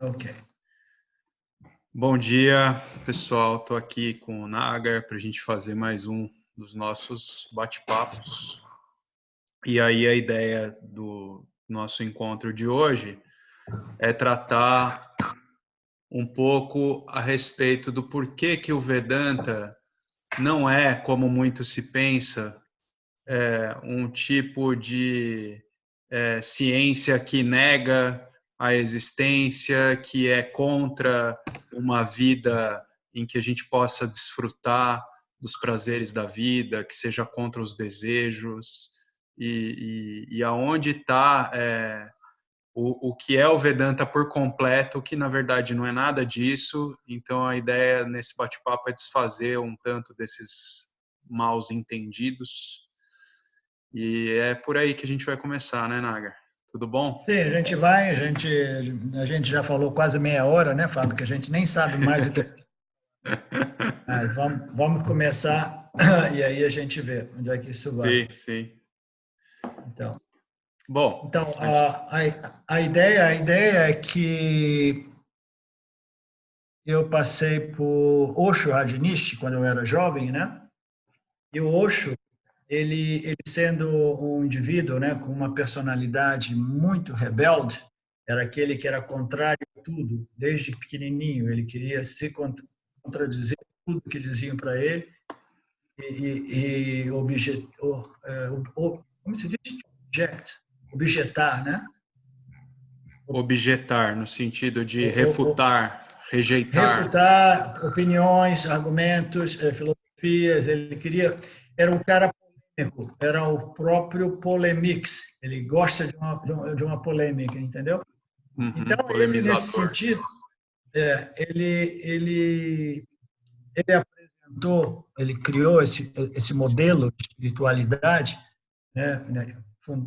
Ok. Bom dia, pessoal. Estou aqui com o Nagar para a gente fazer mais um dos nossos bate-papos. E aí a ideia do nosso encontro de hoje é tratar um pouco a respeito do porquê que o Vedanta não é, como muito se pensa, um tipo de ciência que nega a existência, que é contra uma vida em que a gente possa desfrutar dos prazeres da vida, que seja contra os desejos, e aonde está o que é o Vedanta por completo, que na verdade não é nada disso. Então a ideia nesse bate-papo é desfazer um tanto desses maus entendidos, e é por aí que a gente vai começar, né, Nagar? Tudo bom? Sim, a gente já falou quase meia hora, né, Fábio? Que a gente nem sabe mais o que. Vamos começar e aí a gente vê onde é que isso vai. Sim, sim. Então, Bom, então a ideia é que eu passei por Osho Rajneesh quando eu era jovem, né? E o Osho, ele sendo um indivíduo, né, com uma personalidade muito rebelde, era aquele que era contrário a tudo, desde pequenininho. Ele queria se contradizer tudo que diziam para ele como se diz? Objetar, né? objetar no sentido de O- o- refutar, rejeitar. Refutar opiniões, argumentos, filosofias. Ele queria, era um cara polêmico, era o próprio polemix. Ele gosta de uma polêmica, entendeu? Então ele nesse Polemizador. sentido, ele apresentou, ele criou esse modelo de espiritualidade, né,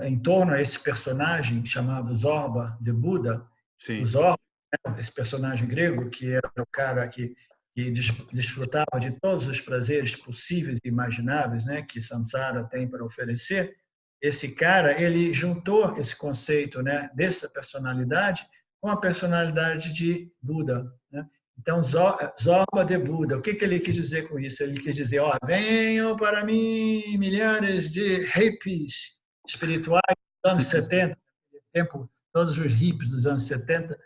em torno a esse personagem chamado Zorba de Buda. O Sim. Zorba, esse personagem grego, que era o cara que desfrutava de todos os prazeres possíveis e imagináveis, né, que Samsara tem para oferecer. Esse cara, ele juntou esse conceito, né, dessa personalidade com a personalidade de Buda, né? Então, Zorba de Buda, o que ele quis dizer com isso? Ele quis dizer, ó, venham para mim milhares de hippies espirituais dos anos 70, tempo, todos os hippies dos anos 70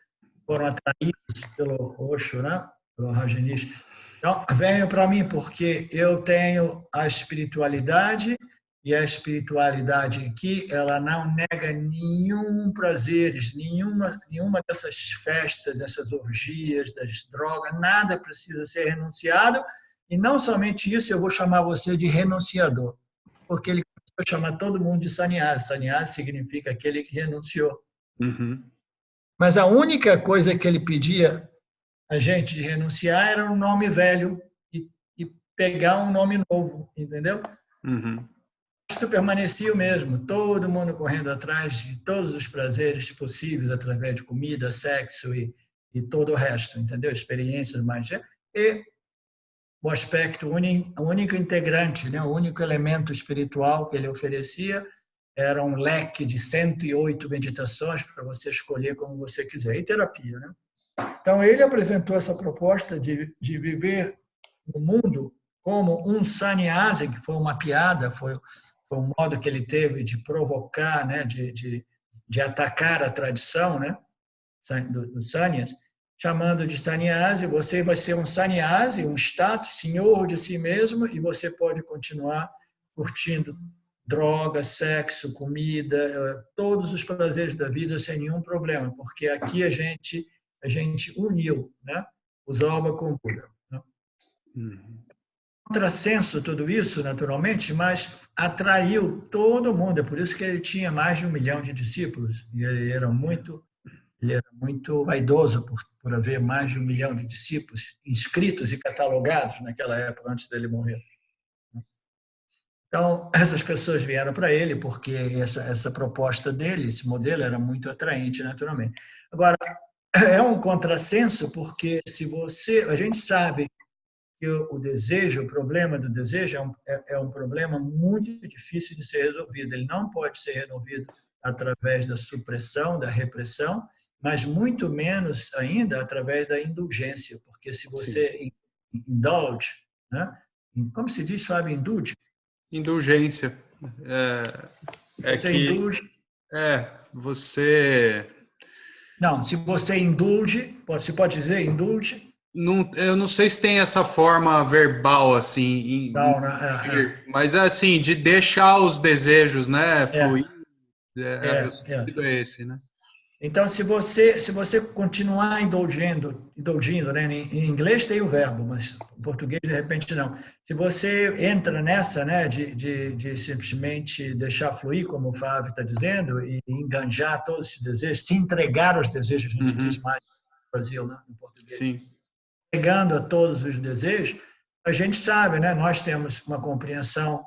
foram atraídos pelo Osho, né? Pelo Rajneesh. Então, venham para mim, porque eu tenho a espiritualidade, e a espiritualidade aqui, ela não nega nenhum prazeres, nenhuma dessas festas, dessas orgias, das drogas, nada precisa ser renunciado, e não somente isso, eu vou chamar você de renunciador, porque ele começou a chamar todo mundo de sannyasi. Sannyasi significa aquele que renunciou. Uhum. Mas a única coisa que ele pedia a gente de renunciar era um nome velho e pegar um nome novo, entendeu? Uhum. Isto permanecia o mesmo, todo mundo correndo atrás de todos os prazeres possíveis através de comida, sexo e todo o resto, entendeu? Experiências mais. E o aspecto o único integrante, né? O único elemento espiritual que ele oferecia era um leque de 108 meditações para você escolher como você quiser, e terapia, né? Então, ele apresentou essa proposta de viver no mundo como um sannyasi, que foi uma piada, foi um modo que ele teve de provocar, né, de atacar a tradição, né, dos sannyas, chamando de sannyasi. Você vai ser um sannyasi, um status, senhor de si mesmo, e você pode continuar curtindo droga, sexo, comida, todos os prazeres da vida sem nenhum problema, porque aqui a gente uniu, né, o Zorba com o Buda. Né? Uhum. Contrassenso tudo isso, naturalmente, mas atraiu todo mundo. É por isso que ele tinha mais de 1 milhão de discípulos. E ele era muito vaidoso por haver mais de 1 milhão de discípulos inscritos e catalogados naquela época, antes dele morrer. Então, essas pessoas vieram para ele porque essa proposta dele, esse modelo, era muito atraente, naturalmente. Agora, é um contrassenso porque a gente sabe que o desejo, o problema do desejo é um problema muito difícil de ser resolvido. Ele não pode ser resolvido através da supressão, da repressão, mas muito menos ainda através da indulgência, porque se você indulge, né? Como se diz, Fábio, indulge? Indulgência. Você indulge. Você... Não, se você indulge, você pode dizer indulge? Não, eu não sei se tem essa forma verbal, assim, Não, né? mas assim, de deixar os desejos, né, fluir, o É. sentido é esse, né? Então, se você continuar indulgindo, né? Em inglês tem o verbo, mas em português, de repente, não. Se você entra nessa, né, de simplesmente deixar fluir, como o Fábio está dizendo, e enganjar todos os desejos, se entregar aos desejos, a gente diz mais no Brasil, né, em português. Sim. Entregando a todos os desejos, a gente sabe, né, nós temos uma compreensão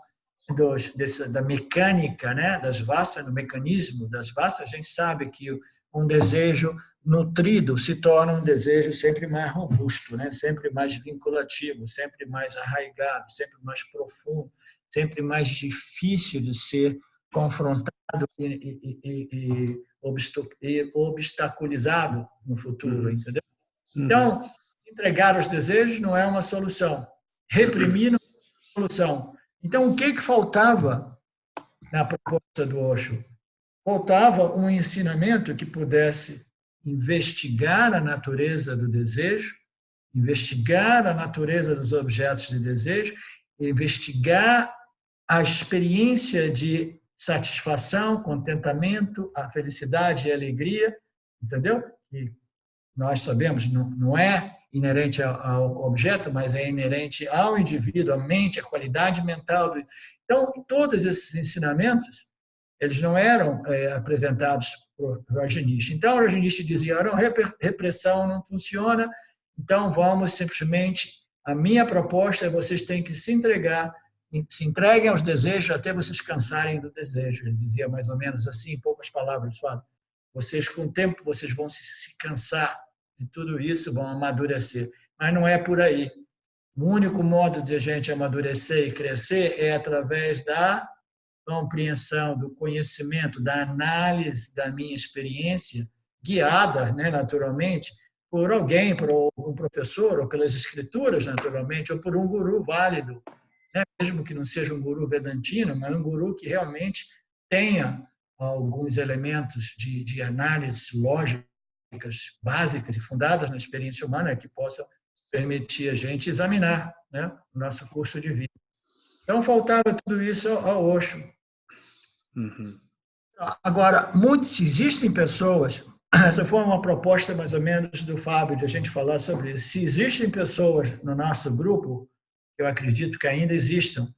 da mecânica, né, das vassas, do mecanismo das vassas, a gente sabe que um desejo nutrido se torna um desejo sempre mais robusto, né, sempre mais vinculativo, sempre mais arraigado, sempre mais profundo, sempre mais difícil de ser confrontado e obstaculizado no futuro, entendeu? Então, entregar os desejos não é uma solução. Reprimir não é uma solução. Então, o que faltava na proposta do Osho? Faltava um ensinamento que pudesse investigar a natureza do desejo, investigar a natureza dos objetos de desejo, investigar a experiência de satisfação, contentamento, a felicidade e a alegria, entendeu? E nós sabemos, não é inerente ao objeto, mas é inerente ao indivíduo, à mente, à qualidade mental. Então, todos esses ensinamentos, eles não eram apresentados por Rajneesh. Então, Rajneesh dizia, não, repressão não funciona, então vamos simplesmente, a minha proposta é vocês têm que se entreguem aos desejos até vocês cansarem do desejo. Ele dizia mais ou menos assim, em poucas palavras, Fábio. Vocês, com o tempo, vocês vão se cansar de tudo isso, vão amadurecer. Mas não é por aí. O único modo de a gente amadurecer e crescer é através da compreensão, do conhecimento, da análise da minha experiência, guiada, né, naturalmente, por alguém, por um professor, ou pelas escrituras, naturalmente, ou por um guru válido, né? Mesmo que não seja um guru vedantino, mas um guru que realmente tenha alguns elementos de análise lógicas básicas e fundadas na experiência humana que possam permitir a gente examinar, né, o nosso curso de vida. Então, faltava tudo isso ao Osho. Agora, existem pessoas, essa foi uma proposta mais ou menos do Fábio, de a gente falar sobre isso. Se existem pessoas no nosso grupo, eu acredito que ainda existam,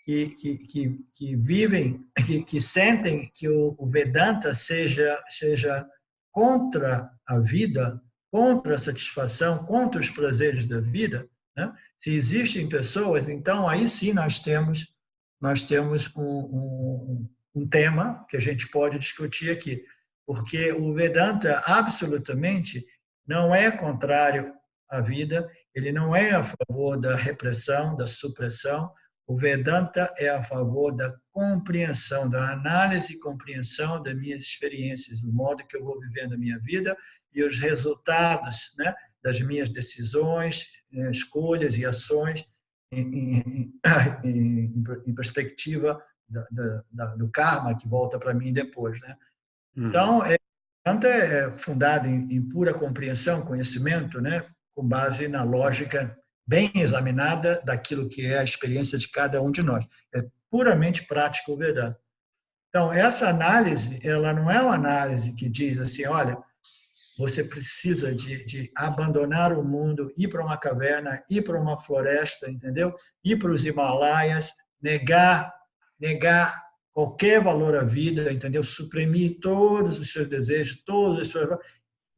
que vivem, que sentem que o Vedanta seja contra a vida, contra a satisfação, contra os prazeres da vida, né? Se existem pessoas, então aí sim nós temos um tema que a gente pode discutir aqui, porque o Vedanta absolutamente não é contrário à vida, ele não é a favor da repressão, da supressão. O Vedanta é a favor da compreensão, da análise e compreensão das minhas experiências, do modo que eu vou vivendo a minha vida e os resultados, né, das minhas decisões, escolhas e ações em perspectiva do karma que volta para mim depois, né? Então, Vedanta é fundado em pura compreensão, conhecimento, né, com base na lógica bem examinada daquilo que é a experiência de cada um de nós. É puramente prático o Vedanta. Então, essa análise, ela não é uma análise que diz assim, olha, você precisa de abandonar o mundo, ir para uma caverna, ir para uma floresta, entendeu? Ir para os Himalaias, negar qualquer valor à vida, entendeu? Suprimir todos os seus desejos, todos os seus...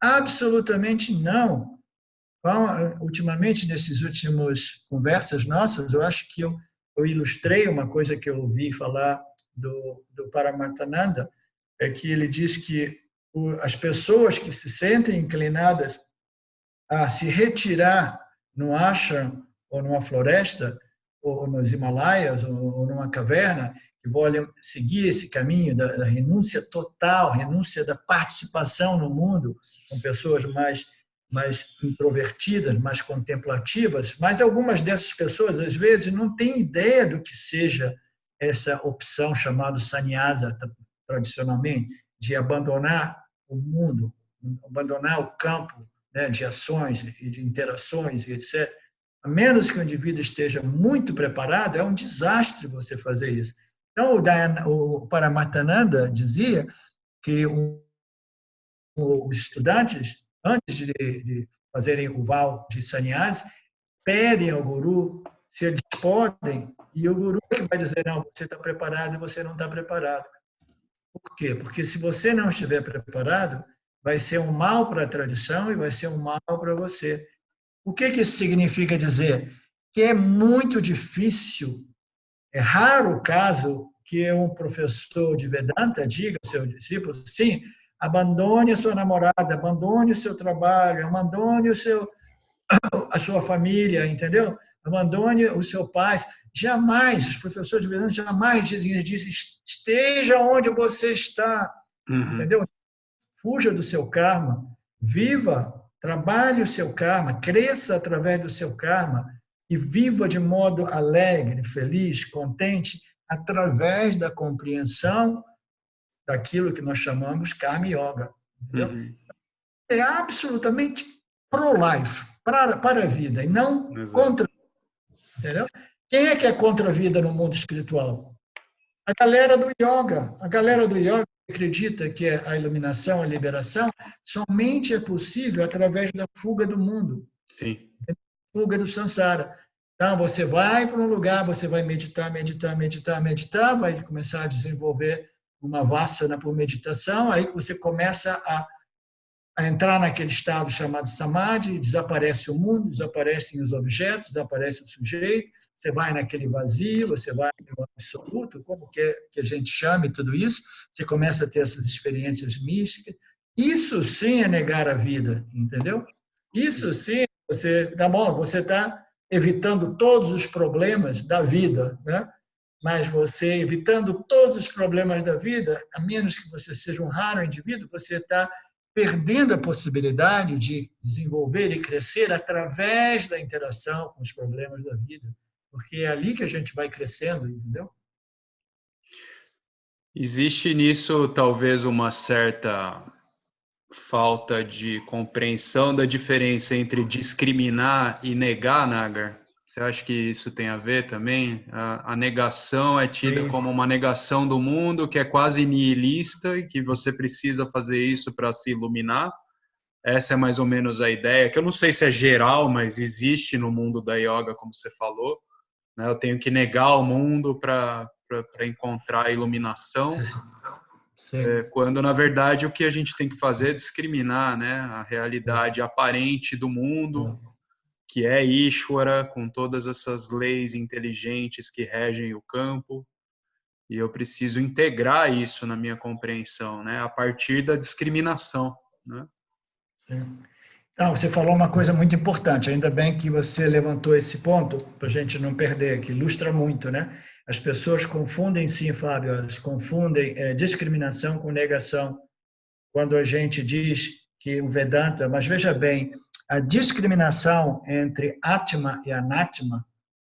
Absolutamente não. Ultimamente, nessas últimas conversas nossas, eu acho que eu ilustrei uma coisa que eu ouvi falar do Paramarthananda, é que ele diz que as pessoas que se sentem inclinadas a se retirar no ashram ou numa floresta, ou nos Himalaias, ou numa caverna, que vão seguir esse caminho da renúncia total, renúncia da participação no mundo, com pessoas mais introvertidas, mais contemplativas, mas algumas dessas pessoas, às vezes, não têm ideia do que seja essa opção chamada sannyasa, tradicionalmente, de abandonar o mundo, abandonar o campo, né, de ações e de interações, e etc. A menos que o indivíduo esteja muito preparado, é um desastre você fazer isso. Então, o Paramatmananda dizia que os estudantes, antes de fazerem o vow de sannyasi, pedem ao guru se eles podem, e o guru é que vai dizer, não, você está preparado e você não está preparado. Por quê? Porque se você não estiver preparado, vai ser um mal para a tradição e vai ser um mal para você. O que isso significa dizer? Que é muito difícil, é raro o caso que um professor de Vedanta diga ao seu discípulo, sim, abandone a sua namorada, abandone o seu trabalho, abandone a sua família, entendeu? Abandone o seu pai. Jamais, os professores de Vedanta jamais dizem, eles dizem, esteja onde você está, entendeu? Fuja do seu karma, viva, trabalhe o seu karma, cresça através do seu karma e viva de modo alegre, feliz, contente, através da compreensão daquilo que nós chamamos karma yoga. Entendeu? É absolutamente pro-life, para a vida, e não contra. Entendeu? Quem é que é contra a vida no mundo espiritual? A galera do yoga. A galera do yoga acredita que a iluminação, a liberação, somente é possível através da fuga do mundo. Sim. Fuga do samsara. Então, você vai para um lugar, você vai meditar, meditar, meditar, meditar, vai começar a desenvolver uma vassana por meditação, aí você começa a entrar naquele estado chamado samadhi, desaparece o mundo, desaparecem os objetos, desaparece o sujeito, você vai naquele vazio, você vai no absoluto, como que a gente chame tudo isso, você começa a ter essas experiências místicas. Isso sim é negar a vida, entendeu? Isso sim, tá bom, você está evitando todos os problemas da vida, né? Mas você, evitando todos os problemas da vida, a menos que você seja um raro indivíduo, você está perdendo a possibilidade de desenvolver e crescer através da interação com os problemas da vida, porque é ali que a gente vai crescendo, entendeu? Existe nisso talvez uma certa falta de compreensão da diferença entre discriminar e negar, Nagar? Você acha que isso tem a ver também? A negação é tida como uma negação do mundo, que é quase nihilista e que você precisa fazer isso para se iluminar. Essa é mais ou menos a ideia, que eu não sei se é geral, mas existe no mundo da yoga, como você falou. Né? Eu tenho que negar o mundo para encontrar a iluminação. Quando, na verdade, o que a gente tem que fazer é discriminar, né? A realidade aparente do mundo, que é Ishvara, com todas essas leis inteligentes que regem o campo, e eu preciso integrar isso na minha compreensão, né? A partir da discriminação, né? Sim. Não, você falou uma coisa muito importante, ainda bem que você levantou esse ponto, para a gente não perder, que ilustra muito, né? As pessoas confundem, sim, Fábio, elas confundem discriminação com negação. Quando a gente diz que o Vedanta, mas veja bem, a discriminação entre Atma e Anatma,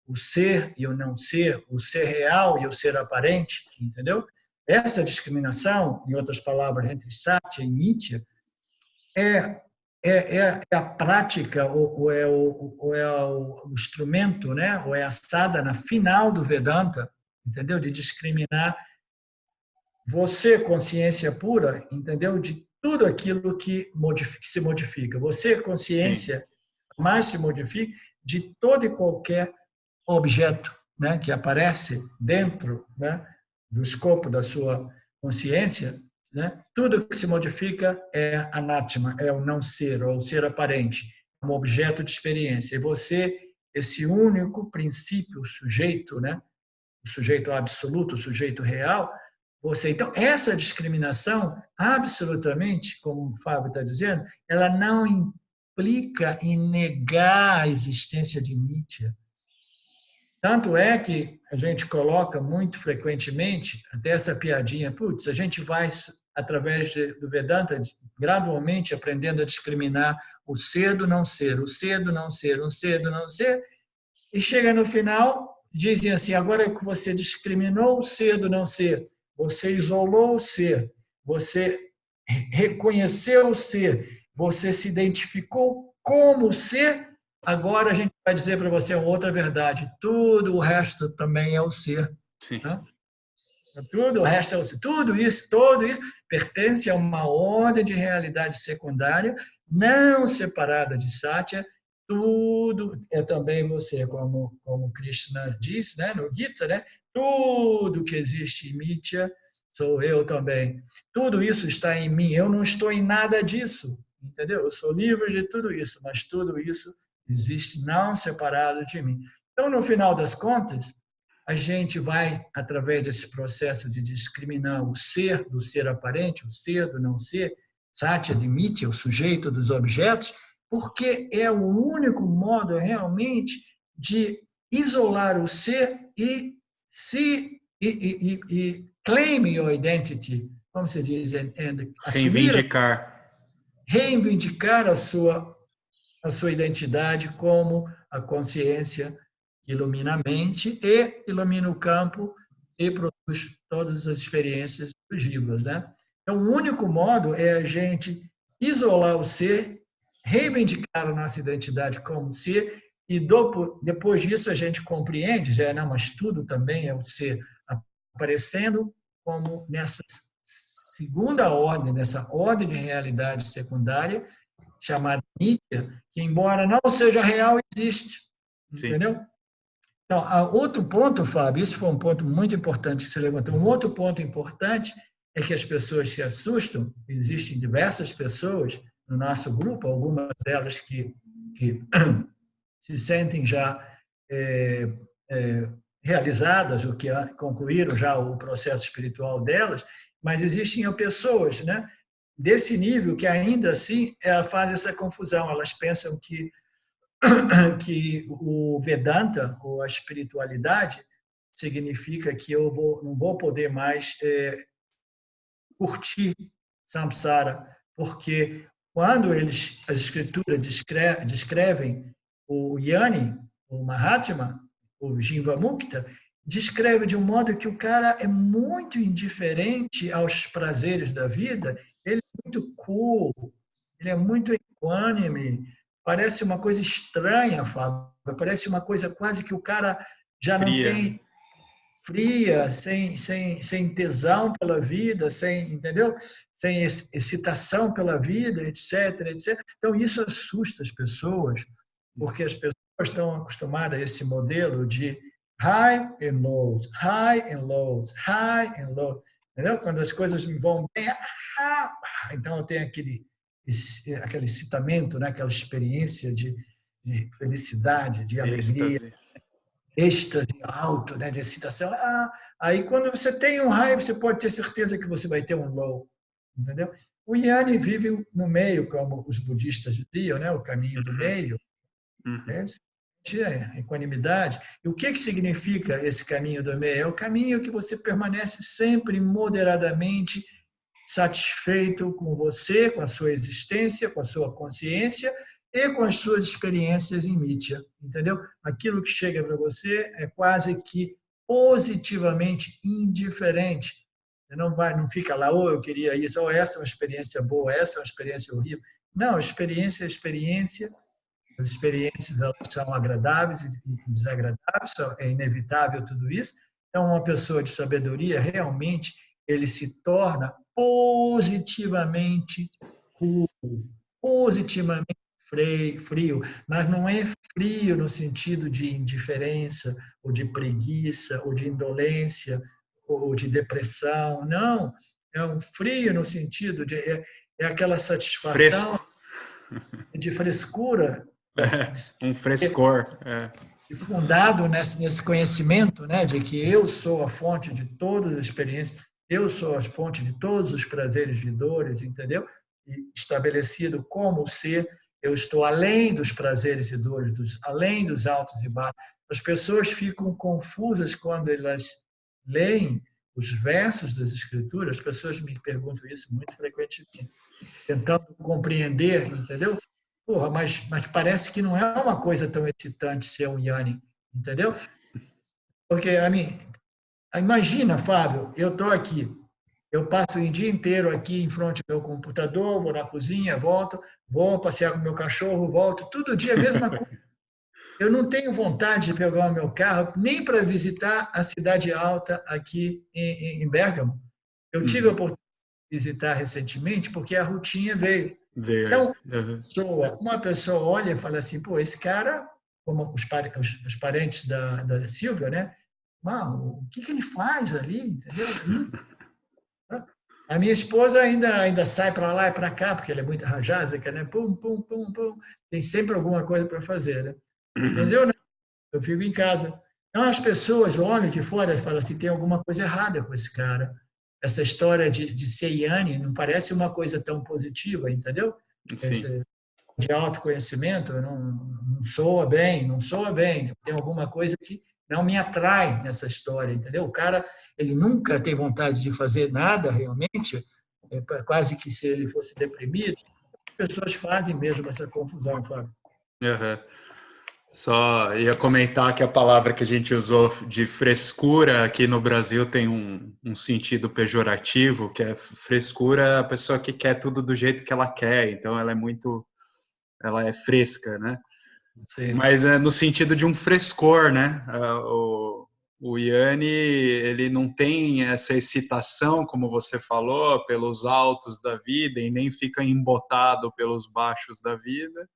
o ser e o não ser, o ser real e o ser aparente, entendeu? Essa discriminação, em outras palavras, entre Satya e Mithya, é a prática, ou é o instrumento, né? Ou é a sadhana final do Vedanta, entendeu? De discriminar você, consciência pura, entendeu? De tudo aquilo que se modifica. Você, consciência, mais se modifica de todo e qualquer objeto, né? Que aparece dentro, né? Do escopo da sua consciência, né? Tudo que se modifica é anátema, é o não ser, ou o ser aparente, um objeto de experiência. E você, esse único princípio, sujeito, né? O sujeito absoluto, o sujeito real, você. Então, essa discriminação, absolutamente, como o Fábio está dizendo, ela não implica em negar a existência de Mithya. Tanto é que a gente coloca muito frequentemente até essa piadinha, putz, a gente vai, através do Vedanta, gradualmente aprendendo a discriminar o ser do não ser, o ser do não ser, o ser do não ser, e chega no final, dizem assim, agora que você discriminou o ser do não ser, você isolou o ser, você reconheceu o ser, você se identificou como ser, agora a gente vai dizer para você uma outra verdade, tudo o resto também é o ser. Sim. Né? Tudo o resto é o ser. Tudo isso pertence a uma ordem de realidade secundária, não separada de Satya, tudo é também você, como Krishna diz, né, no Gita, né? Tudo que existe em Mithya sou eu também. Tudo isso está em mim, eu não estou em nada disso, entendeu? Eu sou livre de tudo isso, mas tudo isso existe não separado de mim. Então, no final das contas, a gente vai, através desse processo de discriminar o ser do ser aparente, o ser do não ser, Satya de Mithya, o sujeito dos objetos, porque é o único modo realmente de isolar o ser e claim your identity, como se diz, reivindicar a sua identidade como a consciência que ilumina a mente e ilumina o campo e produz todas as experiências dos vivos, né? Então, o único modo é a gente isolar o ser, reivindicar a nossa identidade como ser, e depois disso a gente compreende, já não, mas tudo também é o ser aparecendo como nessa segunda ordem, nessa ordem de realidade secundária, chamada Mithya, que embora não seja real, existe. Entendeu? Sim. Então, outro ponto, Fábio, isso foi um ponto muito importante que você levantou. Um outro ponto importante é que as pessoas se assustam. Existem diversas pessoas no nosso grupo, algumas delas que se sentem já realizadas, o que concluíram já o processo espiritual delas, mas existem pessoas, né, desse nível que ainda assim fazem essa confusão. Elas pensam que o Vedanta, ou a espiritualidade, significa que eu não vou poder mais curtir samsara, porque quando as escrituras descrevem o Yani, o Mahatma, o Jivamukta, descreve de um modo que o cara é muito indiferente aos prazeres da vida, ele é muito cool, ele é muito equânime, parece uma coisa estranha, Fábio, parece uma coisa quase que o cara já não tem fria, sem tesão pela vida, entendeu? Sem excitação pela vida, etc, etc. Então, isso assusta as pessoas, porque as pessoas estão acostumadas a esse modelo de high and lows, high and lows, high and lows. Entendeu? Quando as coisas vão bem, então tem aquele excitamento, né? Aquela experiência de felicidade, de alegria, êxtase alto, né? De excitação. Aí, quando você tem um high, você pode ter certeza que você vai ter um low. Entendeu? O Yani vive no meio, como os budistas diziam, né? O caminho do meio. É equanimidade. E o que significa esse caminho do meio? É o caminho que você permanece sempre moderadamente satisfeito com você, com a sua existência, com a sua consciência e com as suas experiências em Mithya, entendeu? Aquilo que chega para você é quase que positivamente indiferente. Você não fica lá, eu queria isso, essa é uma experiência boa, essa é uma experiência horrível. Não, experiência é experiência. As experiências elas são agradáveis e desagradáveis, é inevitável tudo isso. Então, uma pessoa de sabedoria, realmente, ele se torna positivamente cool, positivamente frio, mas não é frio no sentido de indiferença, ou de preguiça, ou de indolência, ou de depressão, não. É um frio no sentido de aquela satisfação de frescura, um frescor. Fundado nesse conhecimento, né, de que eu sou a fonte de todas as experiências, eu sou a fonte de todos os prazeres e dores, entendeu? E estabelecido como ser, eu estou além dos prazeres e dores, além dos altos e baixos. As pessoas ficam confusas quando elas leem os versos das Escrituras, as pessoas me perguntam isso muito frequentemente, tentando compreender, entendeu? Porra, mas parece que não é uma coisa tão excitante ser um Yanni, entendeu? Porque, a mim, imagina, Fábio, eu estou aqui, eu passo o dia inteiro aqui em frente ao meu computador, vou na cozinha, volto, vou passear com o meu cachorro, volto, todo dia a mesma coisa. Eu não tenho vontade de pegar o meu carro nem para visitar a Cidade Alta aqui em Bérgamo. Eu tive a oportunidade de visitar recentemente porque a Rutinha veio. Ver. Então, uma pessoa olha e fala assim, pô, esse cara, como os parentes da Silvia, né? Mano, o que ele faz ali, entendeu? A minha esposa ainda sai para lá e para cá, porque ela é muito rajásica, né? Pum, pum, pum, pum. Tem sempre alguma coisa para fazer, né? Mas eu não, eu fico em casa. Então as pessoas olham de fora e falam assim, tem alguma coisa errada com esse cara. Essa história de ser Yanni não parece uma coisa tão positiva, entendeu? Sim. Esse, de autoconhecimento não soa bem, não soa bem. Tem alguma coisa que não me atrai nessa história, entendeu? O cara, ele nunca tem vontade de fazer nada realmente, quase que se ele fosse deprimido. As pessoas fazem mesmo essa confusão, Fábio. Uhum. Só ia comentar que a palavra que a gente usou de frescura aqui no Brasil tem um sentido pejorativo, que é frescura é a pessoa que quer tudo do jeito que ela quer, então ela é fresca, né? Sim. Mas é no sentido de um frescor, né? O Yanni, ele não tem essa excitação, como você falou, pelos altos da vida e nem fica embotado pelos baixos da vida.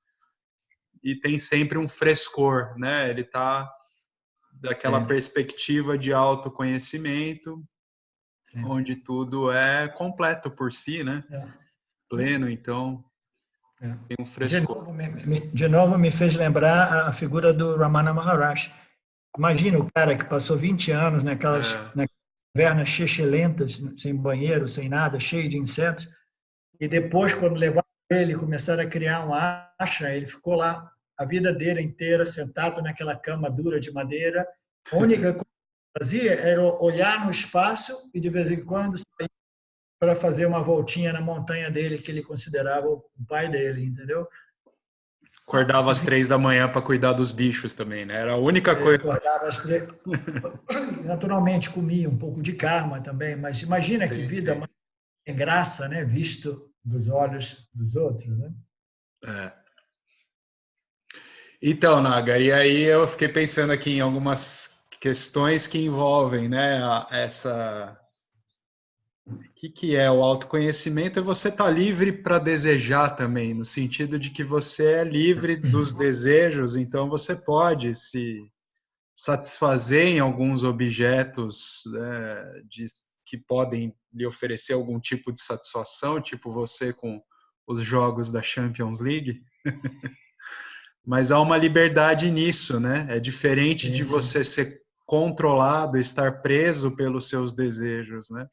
E tem sempre um frescor, né? Ele está daquela Sim. perspectiva de autoconhecimento, Sim. onde tudo é completo por si, né? É. Pleno, então É. tem um frescor. De novo me fez lembrar a figura do Ramana Maharaj. Imagina o cara que passou 20 anos naquelas cavernas xixelentas, sem banheiro, sem nada, cheio de insetos, e depois, quando levaram ele, começaram a criar um ashram, ele ficou lá a vida dele inteira sentado naquela cama dura de madeira. A única coisa que fazia era olhar no espaço e, de vez em quando, sair para fazer uma voltinha na montanha dele, que ele considerava o pai dele, entendeu? Acordava às 3 da manhã para cuidar dos bichos também, né? Era a única Ele coisa. acordava às 3. Naturalmente comia um pouco de karma também, mas imagina que Sim, vida sim. mais sem graça, né? Visto dos olhos dos outros, né? É. Então, Naga, e aí eu fiquei pensando aqui em algumas questões que envolvem, né, essa. O que é o autoconhecimento? É você estar livre para desejar também, no sentido de que você é livre dos desejos, então você pode se satisfazer em alguns objetos que podem lhe oferecer algum tipo de satisfação, tipo você com os jogos da Champions League. Mas há uma liberdade nisso, né? É diferente Sim, de sim. você ser controlado, estar preso pelos seus desejos, né?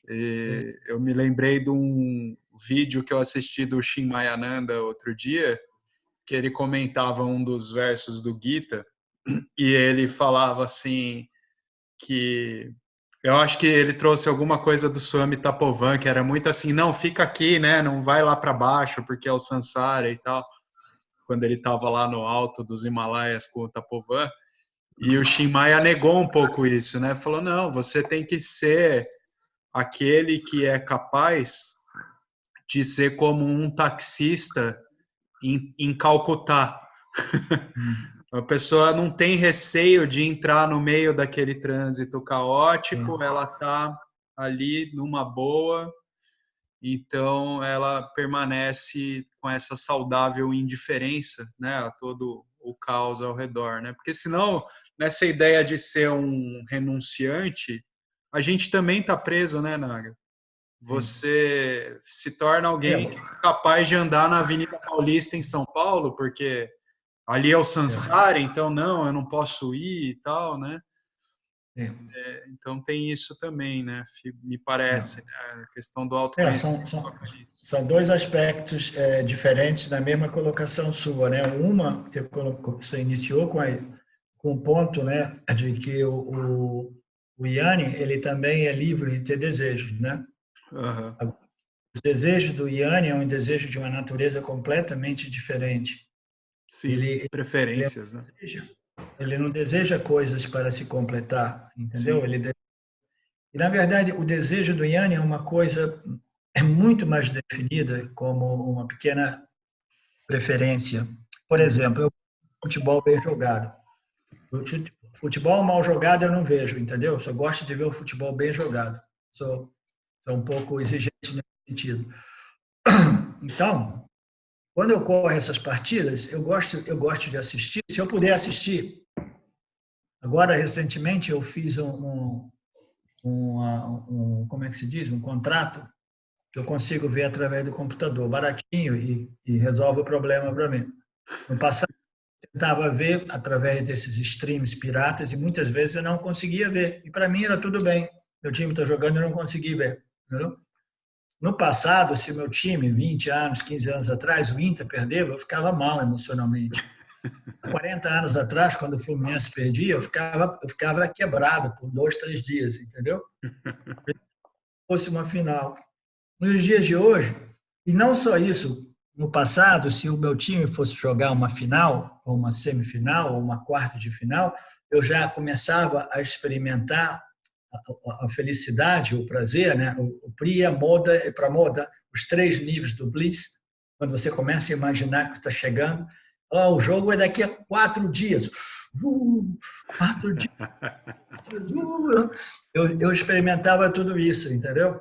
E eu me lembrei de um vídeo que eu assisti do Shin Mayananda outro dia, que ele comentava um dos versos do Gita, e ele falava assim que eu acho que ele trouxe alguma coisa do Swami Tapovan, que era muito assim, não, fica aqui, né? Não vai lá para baixo, porque é o Sansara e tal. Quando ele estava lá no alto dos Himalaias com o Tapovan, e o Shin Maya negou um pouco isso, né? Falou, não, você tem que ser aquele que é capaz de ser como um taxista em Calcutá. A pessoa não tem receio de entrar no meio daquele trânsito caótico, Sim. ela está ali numa boa, então ela permanece com essa saudável indiferença, né, a todo o caos ao redor, né? Porque senão, nessa ideia de ser um renunciante, a gente também está preso, né, Naga? Sim. Você se torna É, alguém capaz de andar na Avenida Paulista em São Paulo, porque ali é o Sansara, então não, eu não posso ir e tal, né? Então tem isso também, né? Me parece, né? A questão do É, autoconhecimento toca nisso. são dois aspectos diferentes na mesma colocação sua, né? Uma, você colocou, você iniciou com o ponto, né, de que o Yanni, ele também é livre de ter desejos, né? Uhum. O desejo do Yanni é um desejo de uma natureza completamente diferente. Sim, Ele, preferências, né? ele não deseja coisas para se completar, entendeu? Sim. E, na verdade, o desejo do Yanni é uma coisa muito mais definida como uma pequena preferência. Por Uhum. exemplo, futebol bem jogado. Futebol mal jogado eu não vejo, entendeu? Só gosto de ver o futebol bem jogado. Sou um pouco exigente nesse sentido. Então, quando eu corro essas partidas, eu gosto de assistir. Se eu puder assistir, agora recentemente eu fiz como é que se diz, um contrato que eu consigo ver através do computador, baratinho e resolve o problema para mim. No passado eu tentava ver através desses streams piratas e muitas vezes eu não conseguia ver. E para mim era tudo bem. Meu time está jogando e eu não consegui ver. Entendeu? No passado, se meu time, 20 anos, 15 anos atrás, o Inter perdeu, eu ficava mal emocionalmente. 40 anos atrás, quando o Fluminense perdia, eu ficava quebrado por 2, 3 dias, entendeu? Fosse uma final. Nos dias de hoje, e não só isso, no passado, se o meu time fosse jogar uma final, ou uma semifinal, ou uma quarta de final, eu já começava a experimentar a felicidade, o prazer, né? O Pri, a moda e para moda, os 3 níveis do Bliss, quando você começa a imaginar que está chegando, o jogo é daqui a 4 dias. 4 dias. Eu experimentava tudo isso, entendeu?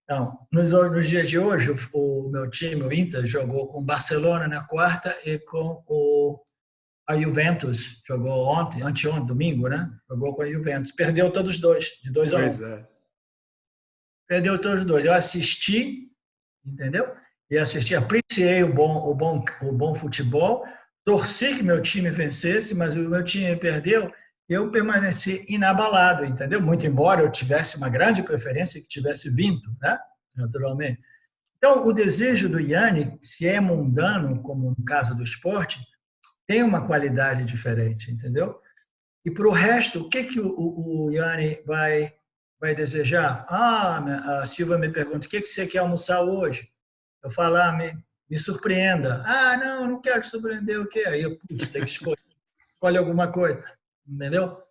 Então, nos dias de hoje, o meu time, o Inter, jogou com o Barcelona na quarta e com a Juventus, jogou anteontem, domingo, né? Jogou com a Juventus. Perdeu todos os dois, de 2-1. Pois é. Perdeu todos os dois. Eu assisti, entendeu? E assisti, apreciei o bom futebol, torci que meu time vencesse, mas o meu time perdeu e eu permaneci inabalado, entendeu? Muito embora eu tivesse uma grande preferência que tivesse vindo, né? Naturalmente. Então, o desejo do Yanni, se é mundano, como no caso do esporte, tem uma qualidade diferente, entendeu? E para o resto, o que o Yanni vai desejar? A Silva me pergunta, o que você quer almoçar hoje? Eu falo, me surpreenda. Não quero surpreender o quê? Aí eu, tem que escolher alguma coisa, entendeu?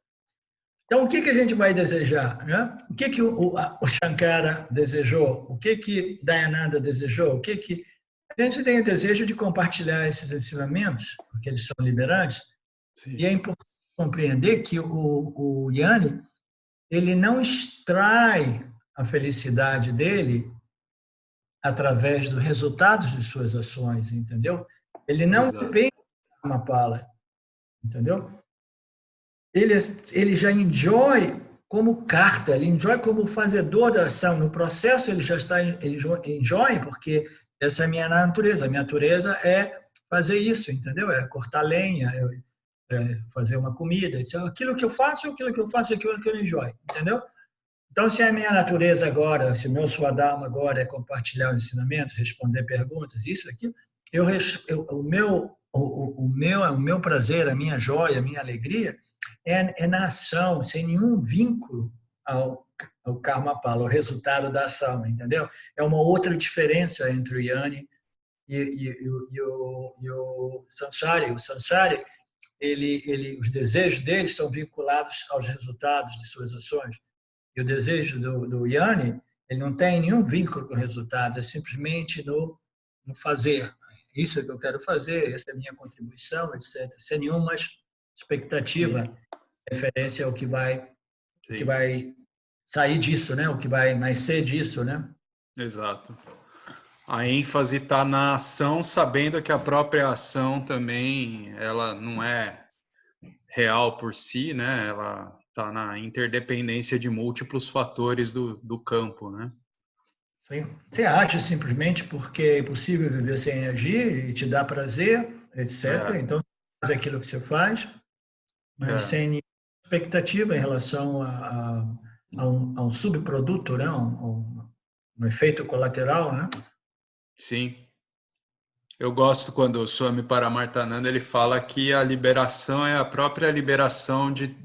Então, o que a gente vai desejar? Né? O que o Shankara desejou? O que Dayananda desejou? A gente tem o desejo de compartilhar esses ensinamentos, porque eles são liberantes, Sim. e é importante compreender que o Yanni, ele não extrai a felicidade dele através dos resultados de suas ações, entendeu? Ele não Exato. depende de uma pala, entendeu? Ele já enjoy como carta, ele enjoy como fazedor da ação. No processo ele já está enjoy, porque essa é a minha natureza. A minha natureza é fazer isso, entendeu? É cortar lenha, fazer uma comida. Aquilo que eu faço, aquilo que eu faço, aquilo que eu enjoy, entendeu? Então, se a minha natureza agora, se o meu Swadharma agora é compartilhar os ensinamentos, responder perguntas, isso, aquilo, o meu prazer, a minha joia, a minha alegria é na ação, sem nenhum vínculo ao Karma Pala, ao resultado da ação, entendeu? É uma outra diferença entre o Yanni e o Sansari. O Sansari, os desejos dele são vinculados aos resultados de suas ações. E o desejo do Yanni, ele não tem nenhum vínculo com o resultado, é simplesmente no fazer. Isso é que eu quero fazer, essa é a minha contribuição, etc. Sem nenhuma expectativa, Sim. referência ao que vai Sim. sair disso, né? O que vai nascer disso, né? Exato. A ênfase está na ação, sabendo que a própria ação também, ela não é real por si, né? Ela está na interdependência de múltiplos fatores do campo, né? Sim. Você age simplesmente porque é possível viver sem agir e te dá prazer, etc. Então, faz aquilo que você faz, mas sem nenhuma expectativa em relação a um subproduto, né? Um efeito colateral, né? Sim. Eu gosto quando o Swami Paramarthananda ele fala que a liberação é a própria liberação de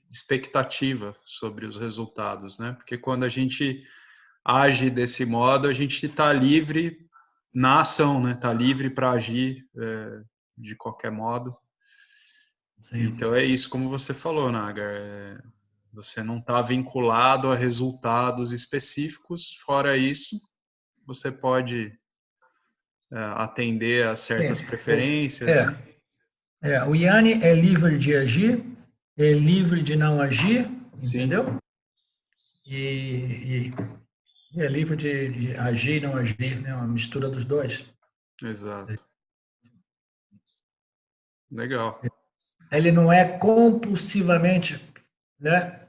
expectativa sobre os resultados, né? Porque quando a gente age desse modo, a gente está livre na ação, né? Está livre para agir de qualquer modo. Sim. Então é isso, como você falou, Naga. Você não está vinculado a resultados específicos. Fora isso, você pode atender a certas preferências, né? O Yanni é livre de agir, é livre de não agir, Sim. entendeu? E é livre de agir e não agir, né? Uma mistura dos dois. Exato. Legal. Ele não é compulsivamente, né,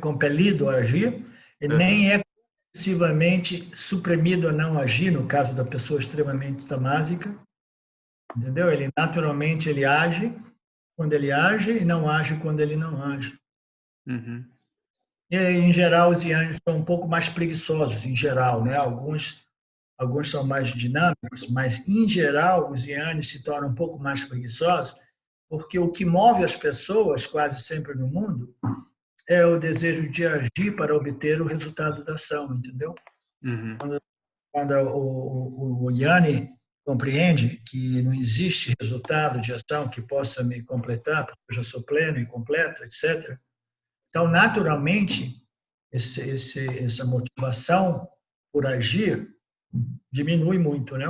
compelido a agir, e nem é compulsivamente suprimido a não agir, no caso da pessoa extremamente tamásica, entendeu? Ele naturalmente ele age quando ele age e não age quando ele não age. Uhum. E, em geral, os yanis são um pouco mais preguiçosos, em geral, né? Alguns são mais dinâmicos, mas, em geral, os yanis se tornam um pouco mais preguiçosos, porque o que move as pessoas, quase sempre no mundo, é o desejo de agir para obter o resultado da ação, entendeu? Uhum. Quando o Yanni compreende que não existe resultado de ação que possa me completar, porque eu já sou pleno e completo, etc. Então, naturalmente, essa motivação por agir diminui muito, né?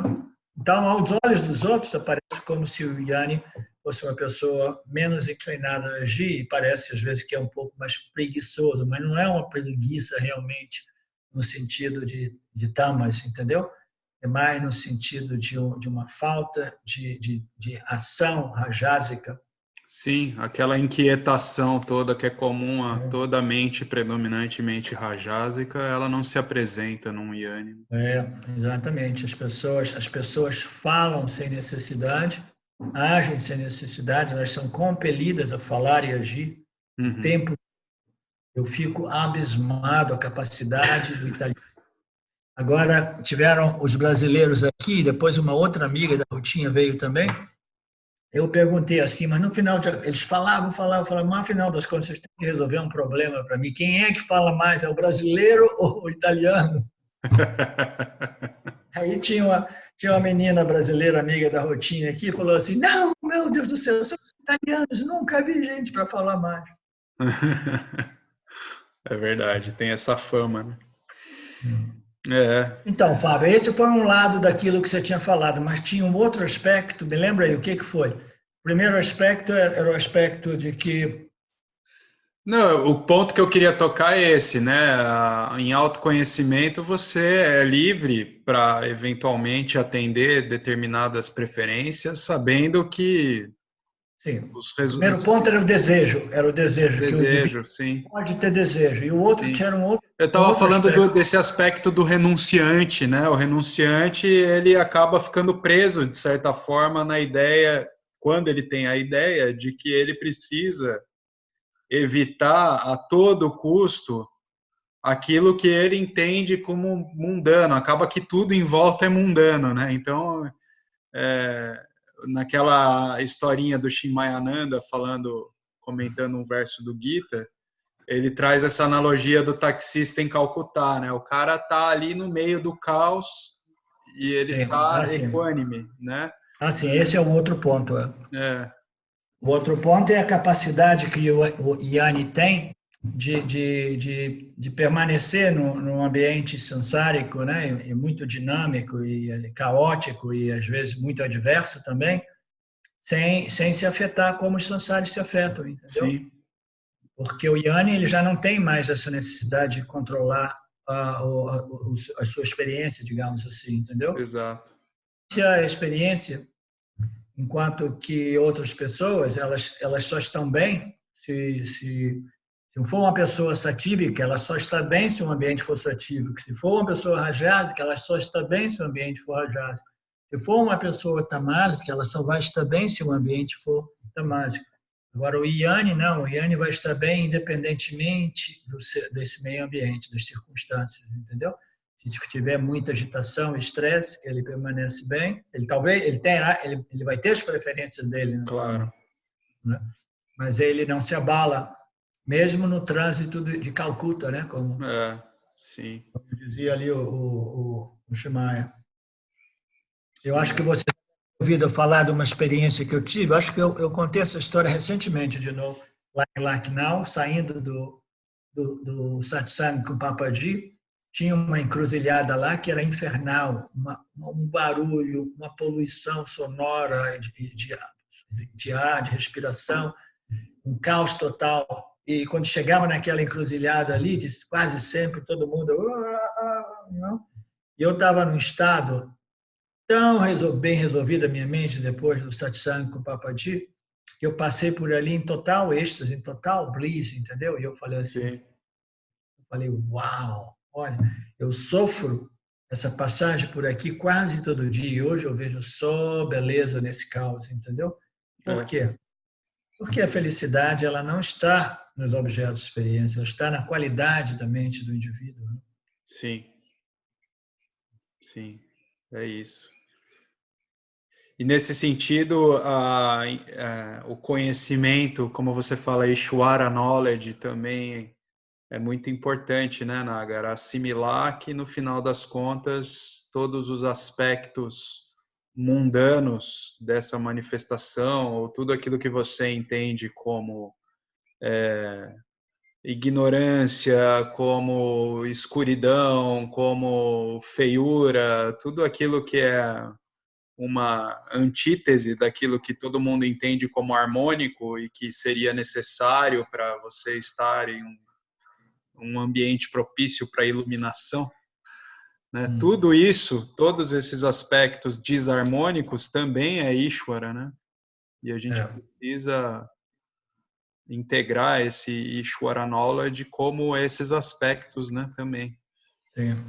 Então, aos olhos dos outros, parece como se o Yanni fosse uma pessoa menos inclinada a agir e parece, às vezes, que é um pouco mais preguiçoso, mas não é uma preguiça realmente no sentido de tamas, entendeu? É mais no sentido de uma falta de ação rajásica. Sim, aquela inquietação toda que é comum a toda a mente predominantemente rajásica, ela não se apresenta num Yanni. Exatamente. As pessoas falam sem necessidade, agem sem necessidade, elas são compelidas a falar e agir o tempo. Eu fico abismado a capacidade do italiano. Agora tiveram os brasileiros aqui, depois uma outra amiga da Rutinha veio também. Eu perguntei assim, mas no final eles falavam, mas no final das contas vocês têm que resolver um problema para mim. Quem é que fala mais, é o brasileiro ou o italiano? Aí tinha uma menina brasileira, amiga da Rotinha aqui, falou assim, não, meu Deus do céu, são italianos, nunca vi gente para falar mais. É verdade, tem essa fama, né? Então, Fábio, esse foi um lado daquilo que você tinha falado, mas tinha um outro aspecto, me lembra aí, o que foi? O primeiro aspecto era o aspecto de que... Não, o ponto que eu queria tocar é esse, né? Em autoconhecimento, você é livre para eventualmente atender determinadas preferências, sabendo que Sim, os o primeiro ponto era o desejo que o indivíduo desejo, sim, pode ter desejo, e o outro sim. tinha Eu um estava outro falando aspecto. desse aspecto do renunciante, né? O renunciante, ele acaba ficando preso, de certa forma, na ideia, quando ele tem a ideia de que ele precisa evitar a todo custo aquilo que ele entende como mundano. Acaba que tudo em volta é mundano, né? Então, naquela historinha do Shimayananda comentando um verso do Gita, ele traz essa analogia do taxista em Calcutá, né? O cara tá ali no meio do caos e ele Sim, tá assim. equânime, né? Assim, esse é o outro ponto. É, O outro ponto é a capacidade que o Yanni tem de permanecer num ambiente sansárico, né? E muito dinâmico e caótico e às vezes muito adverso também, sem se afetar como os sansários se afetam, entendeu? sim, Porque o Yanni ele já não tem mais essa necessidade de controlar a sua experiência, digamos assim, entendeu? exato. Se a experiência, enquanto que outras pessoas elas só estão bem se for uma pessoa satívica, ela só está bem se o ambiente for satívico. Se for uma pessoa rajásica, ela só está bem se o ambiente for rajásico. Se for uma pessoa tamásica, ela só vai estar bem se o ambiente for tamásico. Agora, o Yang, não, o Yang vai estar bem independentemente desse meio ambiente, das circunstâncias, entendeu? Se tiver muita agitação, estresse, ele permanece bem. Ele talvez ele vai ter as preferências dele, Claro. né? Mas ele não se abala, mesmo no trânsito de Calcuta, né? Como Sim. dizia ali o Shimaya. Eu Sim. acho que você ouvido falar de uma experiência que eu tive, acho que eu contei essa história recentemente de novo, lá em Lucknow, saindo do satsang com o Papaji, tinha uma encruzilhada lá que era infernal, um barulho, uma poluição sonora de ar, de respiração, um caos total. E quando chegava naquela encruzilhada ali, quase sempre todo mundo... E eu estava num estado tão bem resolvida a minha mente depois do satsang com o Papaji, que eu passei por ali em total êxtase, em total bliss, entendeu? E eu falei assim, uau, olha, eu sofro essa passagem por aqui quase todo dia e hoje eu vejo só beleza nesse caos, entendeu? Por quê? Porque a felicidade ela não está nos objetos de experiência, ela está na qualidade da mente do indivíduo. Né? Sim. Sim, é isso. E nesse sentido, o conhecimento, como você fala, Ishwara Knowledge também é muito importante, né, Nagar? Assimilar que, no final das contas, todos os aspectos mundanos dessa manifestação, ou tudo aquilo que você entende como ignorância, como escuridão, como feiura, tudo aquilo que é uma antítese daquilo que todo mundo entende como harmônico e que seria necessário para você estar em um ambiente propício para iluminação, né? Tudo isso, todos esses aspectos desarmônicos também é Ishvara, né? E a gente precisa integrar esse Ishvara Knowledge como esses aspectos, né, também. Sim.